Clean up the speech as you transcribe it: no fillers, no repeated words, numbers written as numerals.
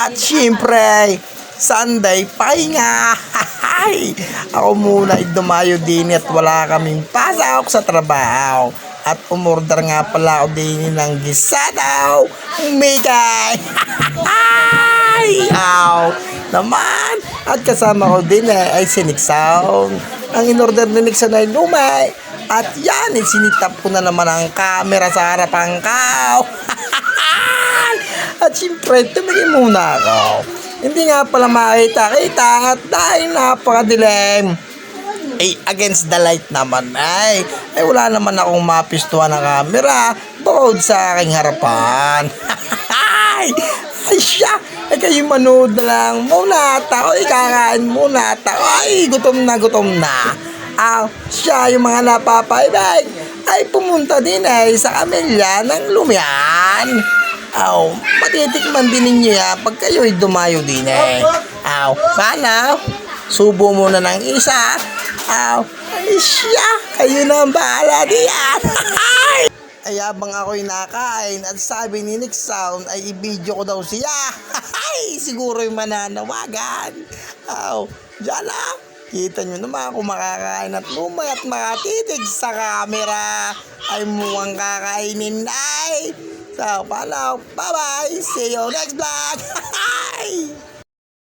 At syempre, Sunday pahinga. Ako muna ay dumayo din at wala kaming pasok sa trabaho. At umorder nga pala ako din ng gisadaw. Mikay. Aw naman. At kasama ko din ay si Nixon. Ang inorder ni Nixon ay lumay. At yan, sinitap ko na naman ang camera sa harapan ko. At syempre, tumingin muna ako. Hindi nga pala makita-kita at dahil napakadilim. Against the light naman ay wala naman akong mapistuhan ng camera bukod sa aking harapan. Ay siya, kayo manood na lang muna at ako, kakain muna at ako, gutom na. Siya yung mga napapaibig ay pumunta din sa Camellia ng Lumian. Matitikman din ninyo yan pag kayo'y dumayo din paano? Subo muna ng isa. Siya, kayo na ang bahala diyan. Ayabang ako'y nakain at sabi ni Nick Sound ay i-video ko daw siya. Siguro yung mananawagan. Diyan lang. Kita nyo naman kung makakain at lumay at makatitig sa camera ay mukhang kakainin So, paano? Bye-bye! See you next vlog!